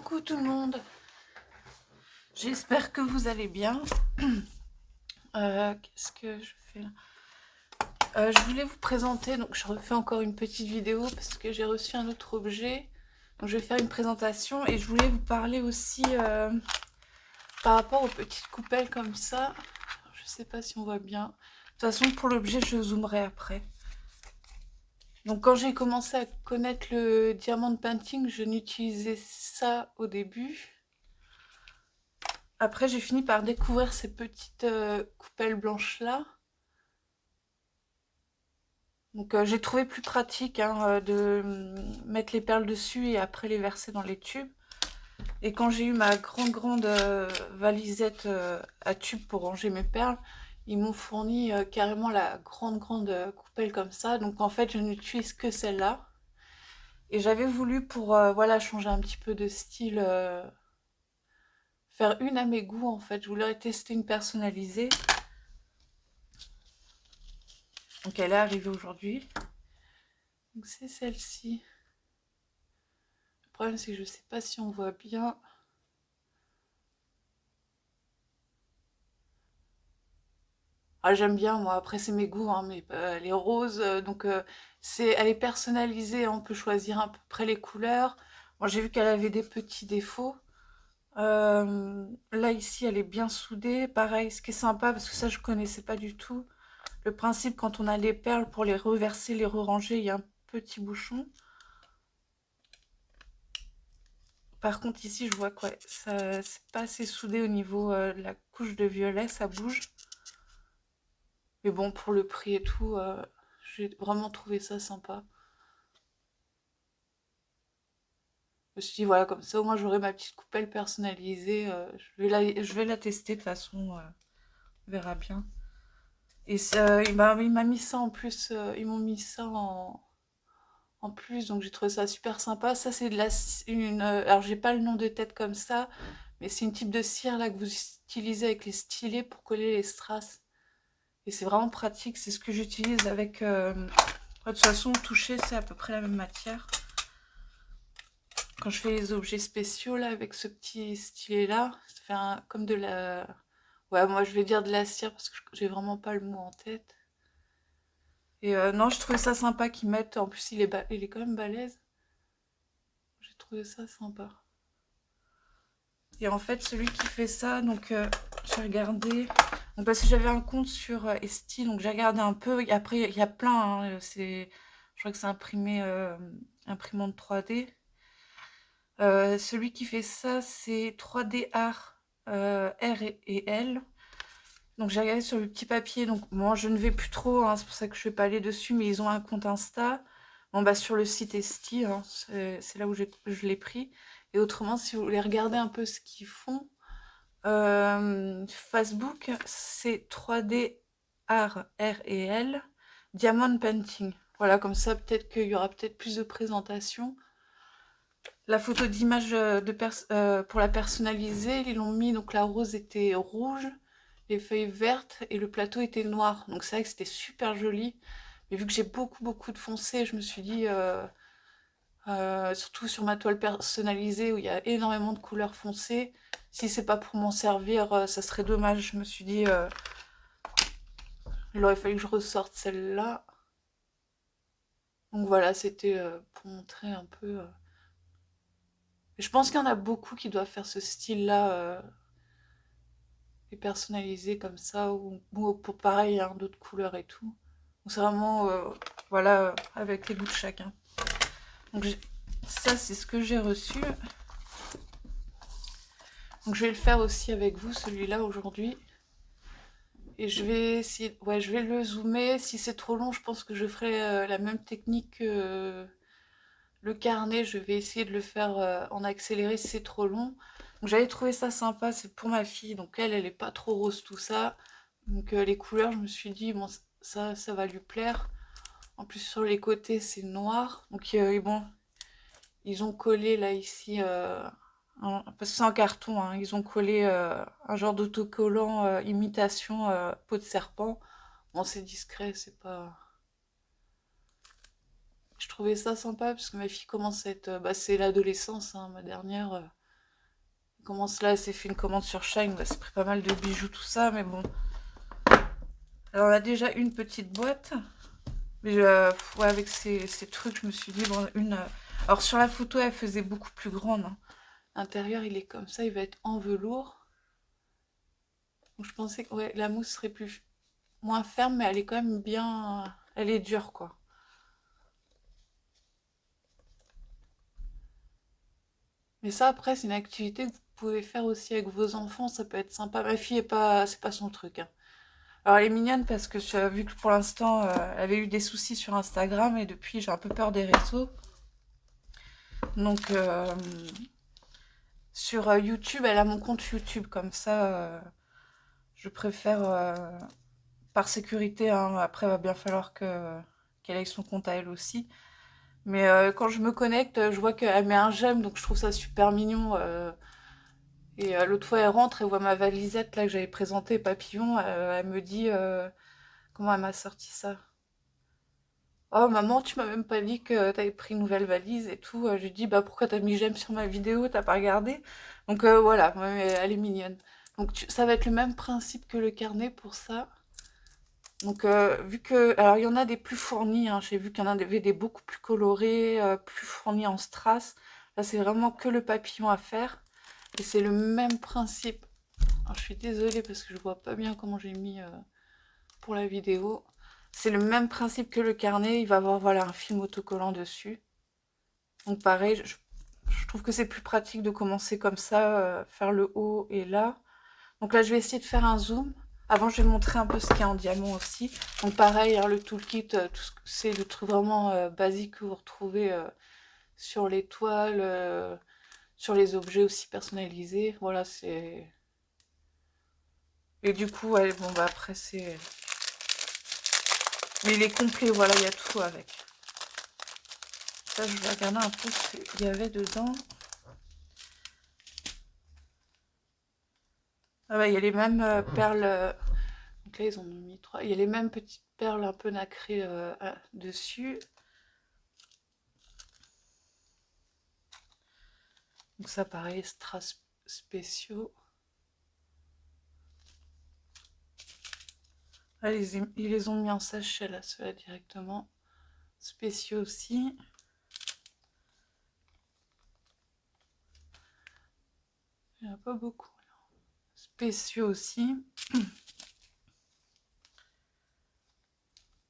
Coucou tout le monde, j'espère que vous allez bien. Qu'est-ce que je fais là? Je voulais vous présenter, donc je refais encore une petite vidéo parce que j'ai reçu un autre objet. Donc je vais faire une présentation et je voulais vous parler aussi par rapport aux petites coupelles comme ça. Je sais pas si on voit bien. De toute façon pour l'objet je zoomerai après. Donc quand j'ai commencé à connaître le diamond painting, je n'utilisais ça au début. Après, j'ai fini par découvrir ces petites coupelles blanches-là. Donc, j'ai trouvé plus pratique de mettre les perles dessus et après les verser dans les tubes. Et quand j'ai eu ma grande valisette à tubes pour ranger mes perles, ils m'ont fourni carrément la grande coupelle comme ça. Donc, en fait, je n'utilise que celle-là. Et j'avais voulu pour voilà, changer un petit peu de style, faire une à mes goûts en fait. Je voulais tester une personnalisée. Donc elle est arrivée aujourd'hui. Donc c'est celle-ci. Le problème c'est que je sais pas si on voit bien. Ah j'aime bien moi, après c'est mes goûts, hein, mais les roses, elle est personnalisée, on peut choisir à peu près les couleurs. Moi j'ai vu qu'elle avait des petits défauts. Là ici elle est bien soudée, pareil, ce qui est sympa parce que ça je connaissais pas du tout. Le principe quand on a les perles pour les reverser, les re-ranger, il y a un petit bouchon. Par contre, ici, je vois que ouais, ça c'est pas assez soudé au niveau de la couche de violet, ça bouge. Mais bon, pour le prix et tout, j'ai vraiment trouvé ça sympa. Je me suis dit, voilà, comme ça, au moins, j'aurai ma petite coupelle personnalisée. Je vais la tester de toute façon, on verra bien. Et il m'a mis ça en plus, ils m'ont mis ça en plus, donc j'ai trouvé ça super sympa. Ça, c'est de alors, j'ai pas le nom de tête comme ça, mais c'est une type de cire là que vous utilisez avec les stylets pour coller les strass. Et c'est vraiment pratique, c'est ce que j'utilise avec... de toute façon, toucher, c'est à peu près la même matière. Quand je fais les objets spéciaux, là, avec ce petit stylet-là, ça fait comme de la... Ouais, moi, je vais dire de la cire parce que j'ai vraiment pas le mot en tête. Et non, je trouvais ça sympa qu'ils mettent... En plus, il est quand même balèze. J'ai trouvé ça sympa. Et en fait, celui qui fait ça, donc j'ai regardé... Donc, parce que j'avais un compte sur Etsy, donc j'ai regardé un peu. Et après, il y a plein, hein, je crois que c'est imprimé, imprimante 3D. Celui qui fait ça, c'est 3D Art R et L. Donc j'ai regardé sur le petit papier. Donc moi, je ne vais plus trop, hein, c'est pour ça que je ne vais pas aller dessus, mais ils ont un compte Insta. Bon, bah, sur le site Etsy, hein, c'est là où je l'ai pris. Et autrement, si vous voulez regarder un peu ce qu'ils font, Facebook, c'est 3D Art R et L, Diamond Painting. Voilà, comme ça, peut-être qu'il y aura peut-être plus de présentations. La photo d'image pour la personnaliser, ils l'ont mis, donc la rose était rouge, les feuilles vertes et le plateau était noir. Donc c'est vrai que c'était super joli. Mais vu que j'ai beaucoup de foncé, je me suis dit, surtout sur ma toile personnalisée où il y a énormément de couleurs foncées, si c'est pas pour m'en servir, ça serait dommage. Je me suis dit, il aurait fallu que je ressorte celle-là. Donc voilà, c'était pour montrer un peu. Je pense qu'il y en a beaucoup qui doivent faire ce style-là, et personnalisé comme ça, ou pour pareil, hein, d'autres couleurs et tout. Donc c'est vraiment, voilà, avec les goûts de chacun. Donc ça, c'est ce que j'ai reçu. Donc je vais le faire aussi avec vous, celui-là, aujourd'hui. Et je vais essayer, ouais, je vais le zoomer. Si c'est trop long, je pense que je ferai la même technique que le carnet. Je vais essayer de le faire en accéléré si c'est trop long. Donc j'avais trouvé ça sympa, c'est pour ma fille. Donc elle est pas trop rose tout ça. Donc les couleurs, je me suis dit, bon, ça va lui plaire. En plus sur les côtés, c'est noir. Donc bon, ils ont collé là ici, parce que c'est en carton, hein, ils ont collé un genre d'autocollant imitation peau de serpent. Bon, c'est discret, c'est pas... Je trouvais ça sympa parce que ma fille commence à être... bah, c'est l'adolescence, hein, ma dernière. commence là, elle s'est fait une commande sur Shine, elle s'est pris pas mal de bijoux, tout ça, mais bon. Alors on a déjà une petite boîte, mais ouais, avec ces trucs, je me suis dit, bon, alors sur la photo, elle faisait beaucoup plus grande, hein. L'intérieur, il est comme ça, il va être en velours. Donc je pensais que ouais, la mousse serait moins ferme, mais elle est quand même bien... Elle est dure, quoi. Mais ça, après, c'est une activité que vous pouvez faire aussi avec vos enfants, ça peut être sympa. Ma fille, c'est pas son truc, hein. Alors elle est mignonne parce que vu que pour l'instant, elle avait eu des soucis sur Instagram et depuis, j'ai un peu peur des réseaux. Donc sur YouTube, elle a mon compte YouTube, comme ça, je préfère, par sécurité, hein, après, il va bien falloir qu'elle ait son compte à elle aussi. Mais quand je me connecte, je vois qu'elle met un j'aime, donc je trouve ça super mignon. Et l'autre fois, elle rentre, elle voit ma valisette là que j'avais présentée, papillon. Elle me dit, comment elle m'a sorti ça? Oh maman, tu m'as même pas dit que t'avais pris une nouvelle valise et tout. Je lui dis, bah pourquoi t'as mis j'aime sur ma vidéo, t'as pas regardé? Donc voilà, ouais, elle est mignonne. Donc ça va être le même principe que le carnet pour ça. Donc vu que, alors il y en a des plus fournis, hein, j'ai vu qu'il y en avait des beaucoup plus colorés, plus fournis en strass. Là c'est vraiment que le papillon à faire. Et c'est le même principe. Alors, je suis désolée parce que je vois pas bien comment j'ai mis pour la vidéo. C'est le même principe que le carnet. Il va avoir voilà, un film autocollant dessus. Donc pareil, je trouve que c'est plus pratique de commencer comme ça, faire le haut et là. Donc là, je vais essayer de faire un zoom. Avant, je vais montrer un peu ce qu'il y a en diamant aussi. Donc pareil, hein, le toolkit, c'est le truc vraiment basique que vous retrouvez sur les toiles, sur les objets aussi personnalisés. Voilà, c'est... Et du coup, ouais, bon, bah après, c'est... Mais il est complet, voilà, il y a tout avec. Ça, je vais regarder un peu ce qu'il y avait dedans. Ah ouais, il y a les mêmes perles... Donc là, ils en ont mis 3. Il y a les mêmes petites perles un peu nacrées dessus. Donc ça, pareil, strass spéciaux. Là, ils les ont mis en sachet, là, ceux-là, directement. Spéciaux aussi. Il n'y en a pas beaucoup. Spéciaux aussi.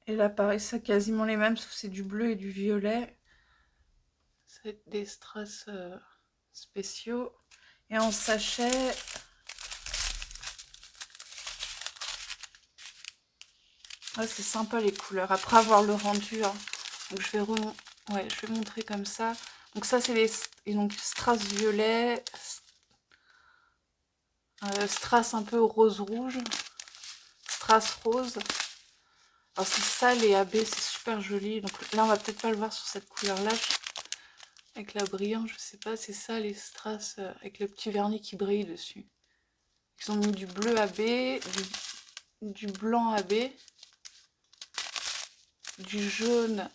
Et là, pareil, c'est quasiment les mêmes, sauf c'est du bleu et du violet. C'est des strass spéciaux. Et en sachet... Ouais, c'est sympa les couleurs. Après avoir le rendu, hein. Donc je vais montrer comme ça. Donc ça, c'est et donc strass violet, strass un peu rose-rouge, strass rose. Alors c'est ça les AB, c'est super joli. Donc là, on va peut-être pas le voir sur cette couleur-là. Avec la brillante, je sais pas, c'est ça les strass avec le petit vernis qui brille dessus. Ils ont mis du bleu AB, du blanc AB, du jaune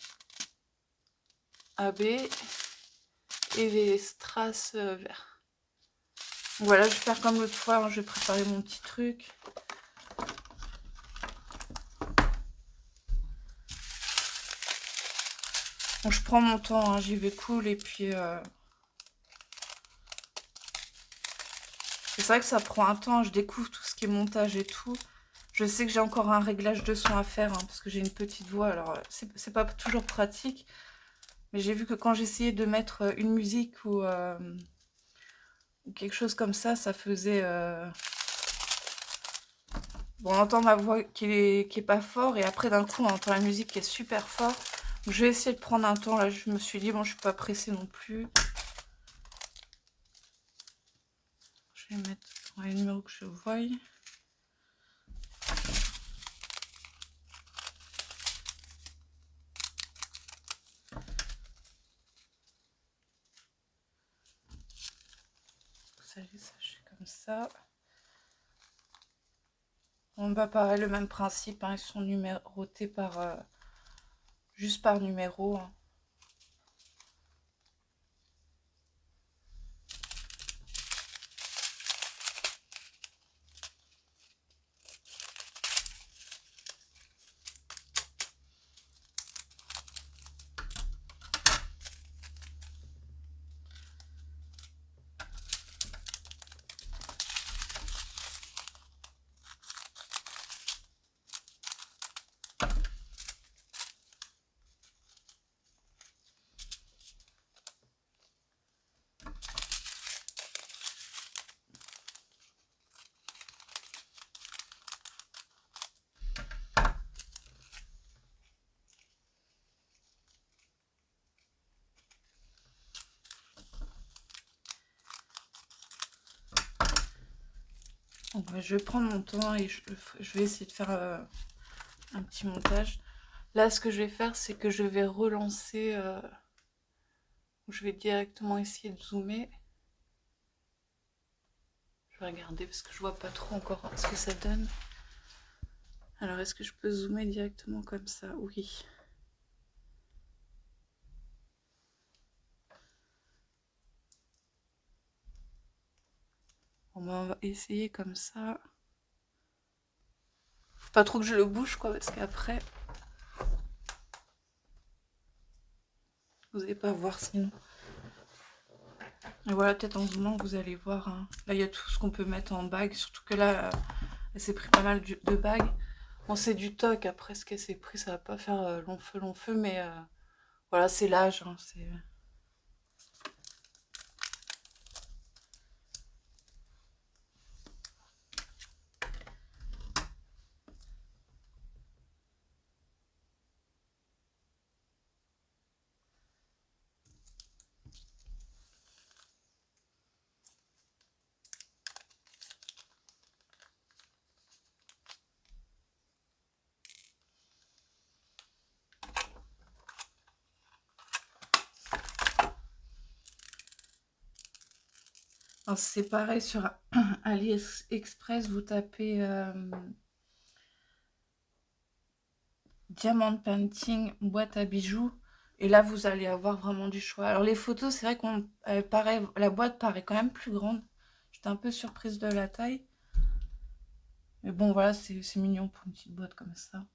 AB et des strass verts. Voilà, je vais faire comme l'autre fois, hein, je vais préparer mon petit truc. Bon, je prends mon temps, hein, j'y vais cool et puis... C'est vrai que ça prend un temps, je découvre tout ce qui est montage et tout. Je sais que j'ai encore un réglage de son à faire, hein, parce que j'ai une petite voix, alors c'est pas toujours pratique. Mais j'ai vu que quand j'essayais de mettre une musique ou quelque chose comme ça faisait... Bon, on entend ma voix qui est pas fort, et après d'un coup on entend la musique qui est super fort. Donc, je vais essayer de prendre un temps, là je me suis dit, bon je suis pas pressée non plus. Je vais mettre les numéros que je vois. Ça, les sachets comme ça. On va pareil, le même principe, hein, ils sont numérotés par juste par numéro, hein. Ouais, je vais prendre mon temps et je vais essayer de faire un petit montage. Là, ce que je vais faire, c'est que je vais relancer. Je vais directement essayer de zoomer. Je vais regarder parce que je vois pas trop encore ce que ça donne. Alors, est-ce que je peux zoomer directement comme ça? Oui. Bon, ben, on va essayer comme ça. Faut pas trop que je le bouge, quoi, parce qu'après, vous n'allez pas voir sinon. Et voilà, peut-être en zoomant, vous allez voir. Hein. Là, il y a tout ce qu'on peut mettre en bague. Surtout que là, elle s'est pris pas mal de bagues. Bon, c'est du toc. Après, ce qu'elle s'est pris, ça va pas faire long feu. Mais voilà, c'est l'âge. Hein, c'est... Alors, c'est pareil sur AliExpress, vous tapez Diamond Painting, boîte à bijoux. Et là, vous allez avoir vraiment du choix. Alors, les photos, c'est vrai qu'on paraît, la boîte paraît quand même plus grande. J'étais un peu surprise de la taille. Mais bon, voilà, c'est mignon pour une petite boîte comme ça.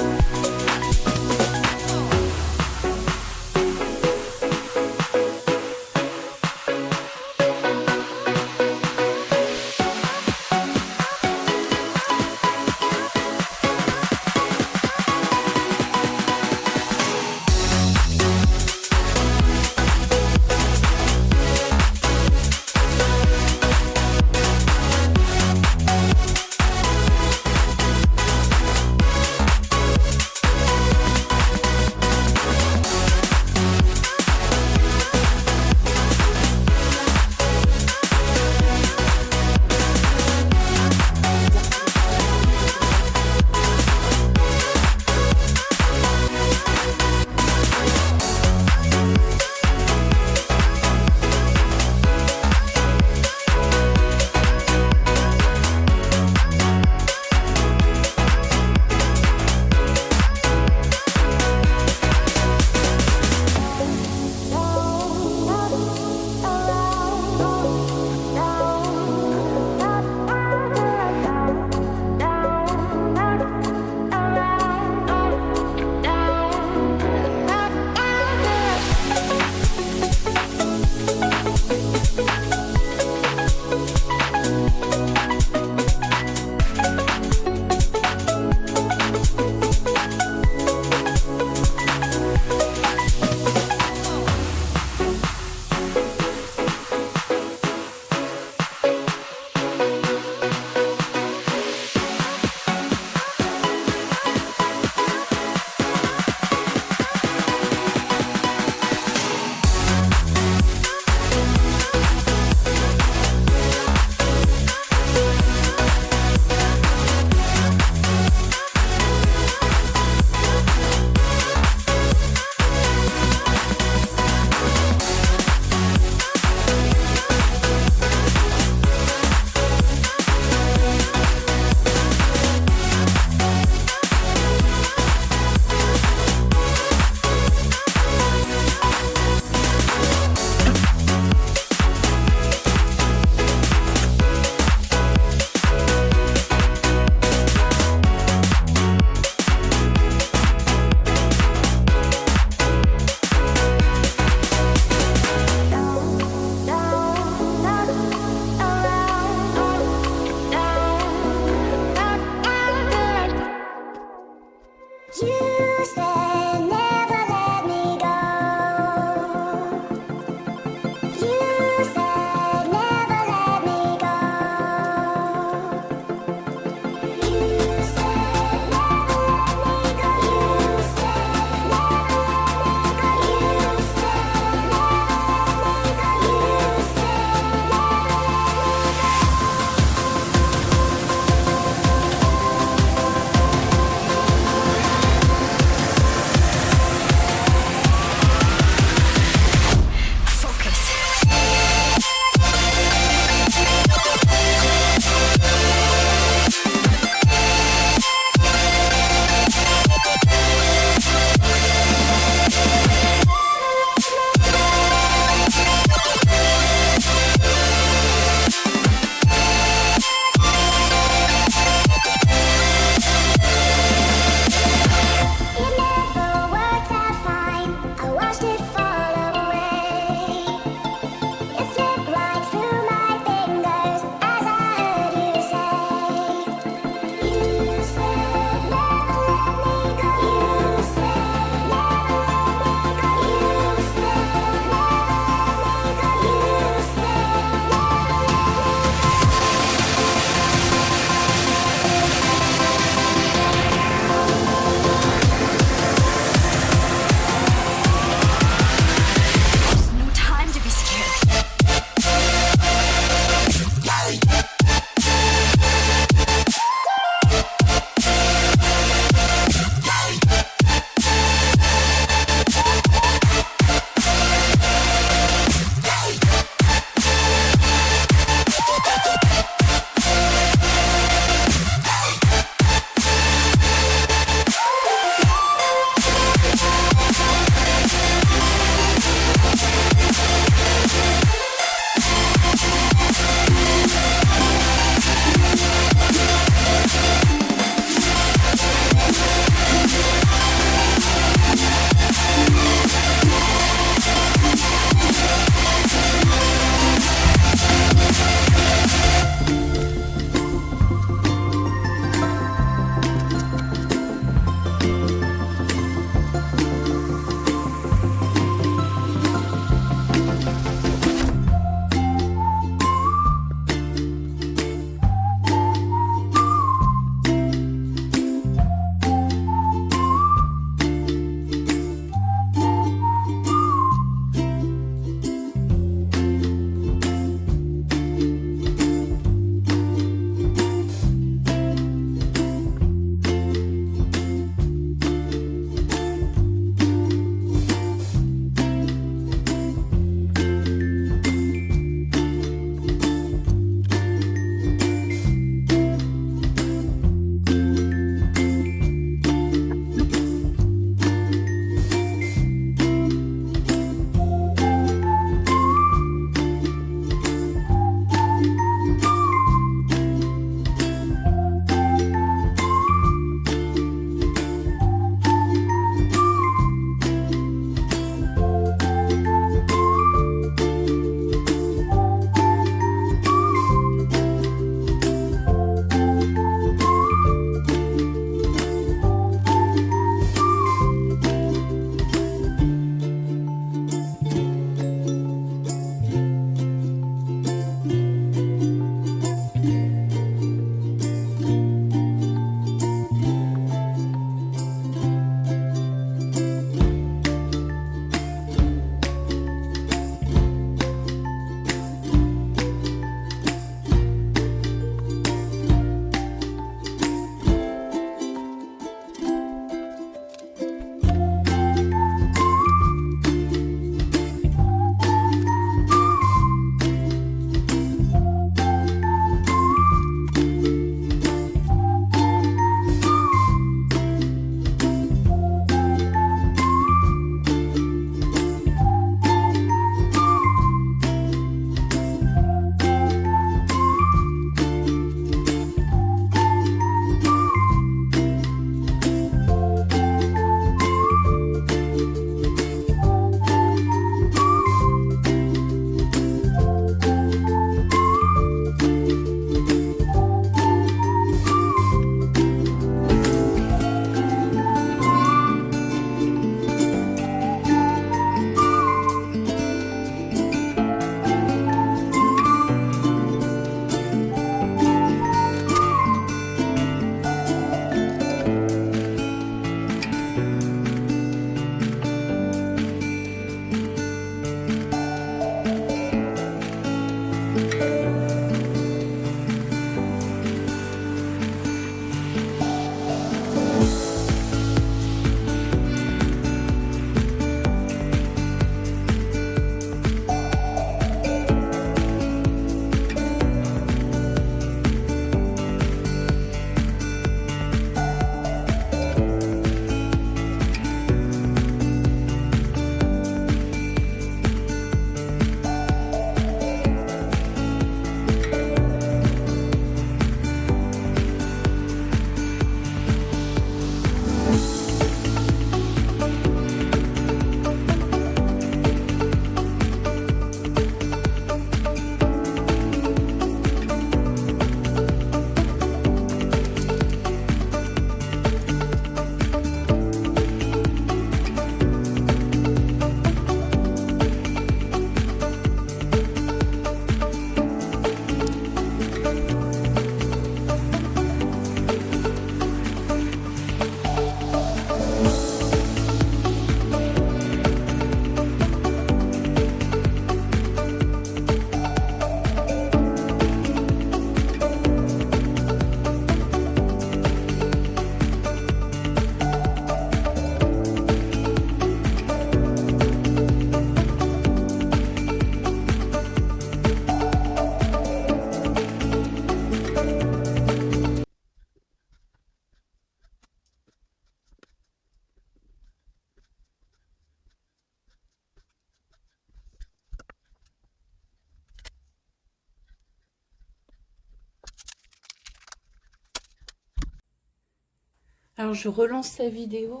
Alors je relance la vidéo.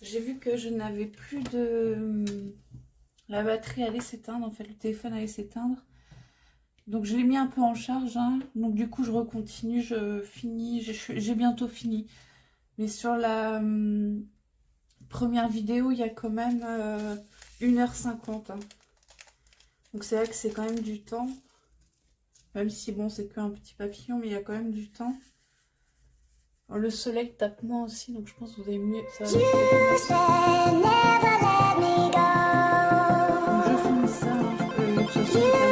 J'ai vu que je n'avais plus de... La batterie allait s'éteindre, en fait le téléphone allait s'éteindre. Donc je l'ai mis un peu en charge, hein. Donc du coup je recontinue, je finis, j'ai bientôt fini. Mais sur la première vidéo, il y a quand même 1h50. Hein. Donc c'est vrai que c'est quand même du temps. Même si bon c'est qu'un petit papillon, mais il y a quand même du temps. Le soleil tape moins aussi, donc je pense que vous avez mieux. Ça va mieux. Donc je finis ça, hein, je peux de toute façon, j'ai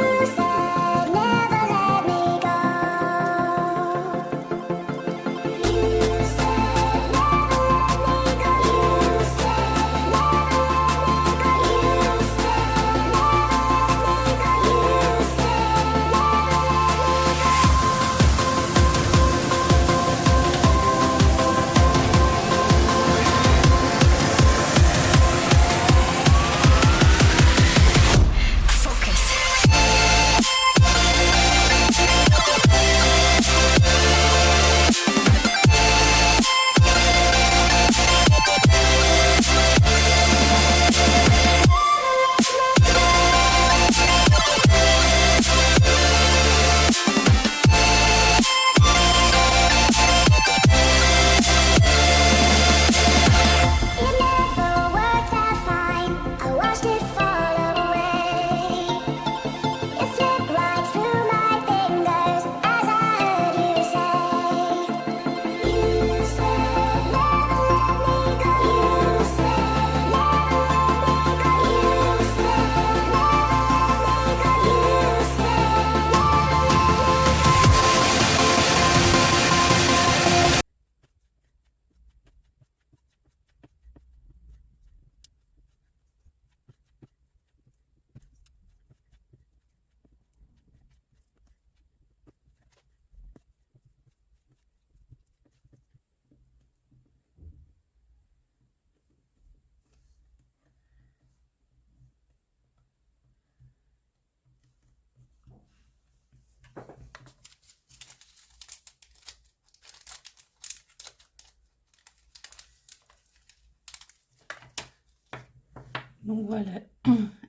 Donc voilà,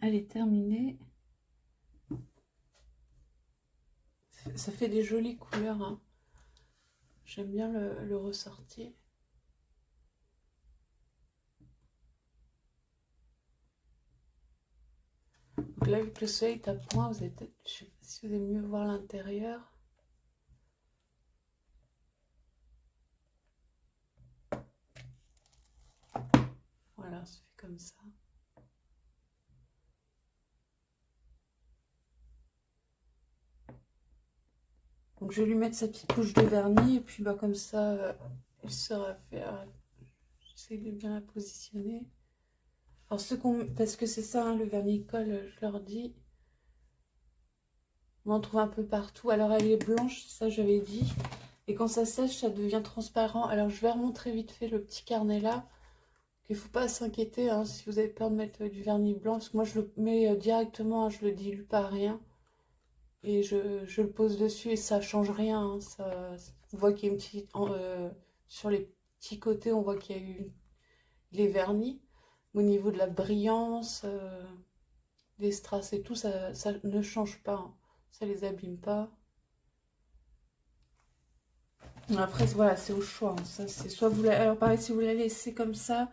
elle est terminée. Ça fait des jolies couleurs. Hein. J'aime bien le ressorti. Donc là, vu que le soleil tape moins, vous allez peut-être, je sais pas si vous allez mieux voir l'intérieur. Voilà, ça fait comme ça. Donc je vais lui mettre sa petite couche de vernis et puis bah comme ça, il sera fait. J'essaie de bien la positionner. Alors parce que c'est ça, hein, le vernis colle, je leur dis. On en trouve un peu partout. Alors elle est blanche, ça j'avais dit. Et quand ça sèche, ça devient transparent. Alors je vais remontrer vite fait le petit carnet là. Il ne faut pas s'inquiéter hein, si vous avez peur de mettre du vernis blanc. Parce que moi je le mets directement, hein, je le dilue pas rien. Et je le pose dessus et ça change rien. Hein, on voit qu'il y a une petite... sur les petits côtés, on voit qu'il y a eu les vernis. Au niveau de la brillance, des strass et tout, ça ne change pas. Hein. Ça les abîme pas. Après, voilà, c'est au choix. Hein. Ça, c'est soit vous alors pareil, si vous la laissez comme ça,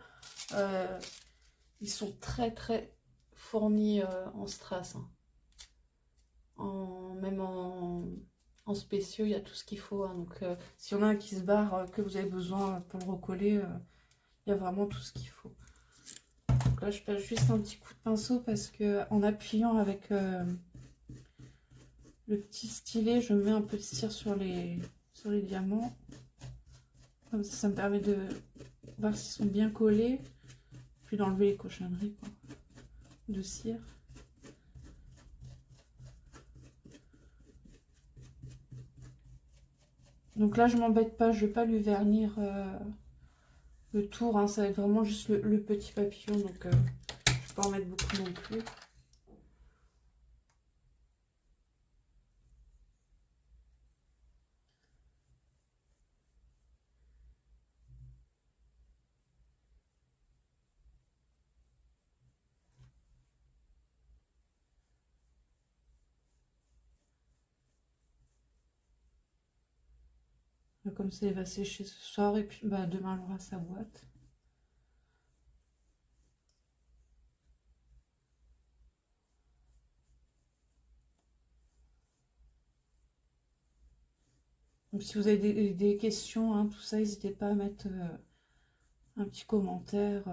ils sont très très fournis en strass. Hein. Même en spéciaux, il y a tout ce qu'il faut. Hein. Donc, s'il y en a un qui se barre, que vous avez besoin pour le recoller, il y a vraiment tout ce qu'il faut. Donc là, je passe juste un petit coup de pinceau parce que en appuyant avec le petit stylet, je mets un peu de cire sur les diamants. Comme ça me permet de voir s'ils sont bien collés. Puis d'enlever les cochonneries quoi, de cire. Donc là, je m'embête pas, je vais pas lui vernir le tour. Hein, ça va être vraiment juste le petit papillon. Donc je vais pas en mettre beaucoup non plus. Comme ça, il va sécher ce soir et puis bah, demain, elle aura sa boîte. Donc, si vous avez des questions, hein, tout ça, n'hésitez pas à mettre un petit commentaire.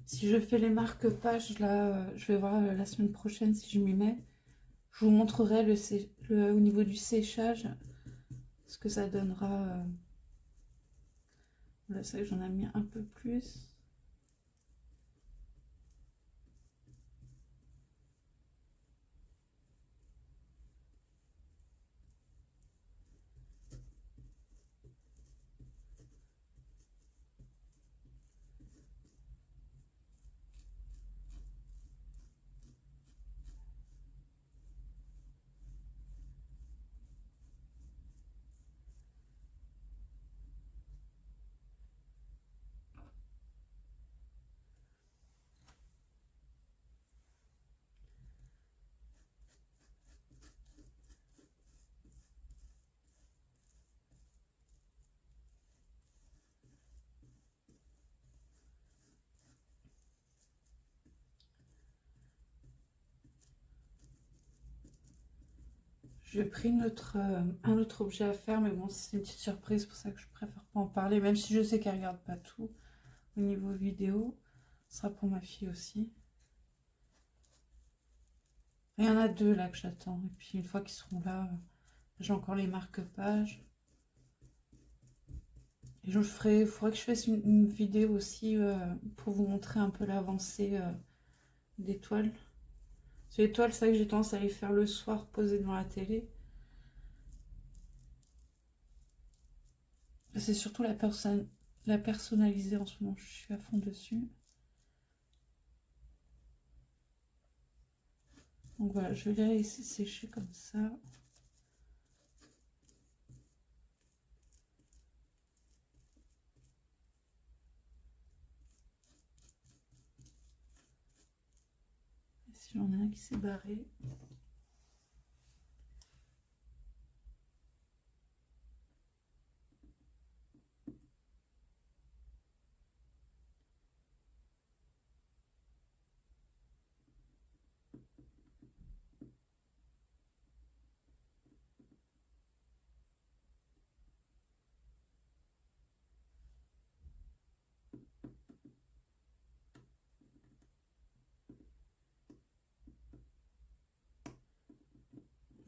Si je fais les marque-pages, là, je vais voir la semaine prochaine si je m'y mets. Je vous montrerai au niveau du séchage ce que ça donnera. Là, c'est vrai que j'en ai mis un peu plus. J'ai pris un autre objet à faire, mais bon, c'est une petite surprise, pour ça que je préfère pas en parler, même si je sais qu'elle regarde pas tout au niveau vidéo. Ce sera pour ma fille aussi. Il y en a deux là que j'attends, et puis une fois qu'ils seront là, j'ai encore les marque-pages. Et il faudrait que je fasse une vidéo aussi pour vous montrer un peu l'avancée des toiles. Parce que les toiles, c'est vrai que j'ai tendance à les faire le soir, posées devant la télé. C'est surtout la personnaliser en ce moment, je suis à fond dessus. Donc voilà, je vais les laisser sécher comme ça. Et si j'en ai un qui s'est barré.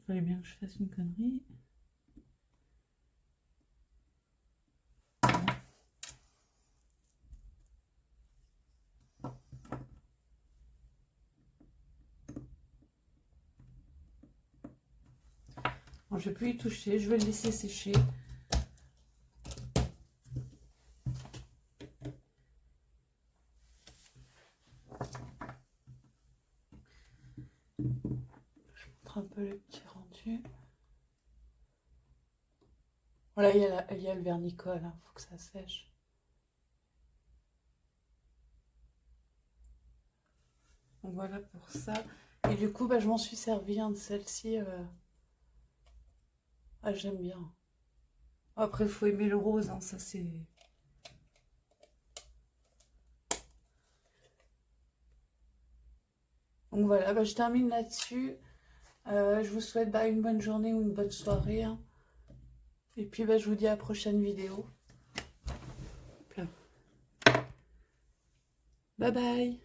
Il fallait bien que je fasse une connerie. Bon, je vais plus y toucher, je vais le laisser sécher. Je montre un peu le petit rendu. Voilà, il y a le vernicole, il faut que ça sèche. Donc voilà pour ça. Et du coup, bah, je m'en suis servi de celle-ci. Ah, j'aime bien. Après, il faut aimer le rose, hein, ça c'est... Donc voilà, bah, je termine là-dessus. Je vous souhaite une bonne journée ou une bonne soirée, hein. Et puis je vous dis à la prochaine vidéo. Bye bye.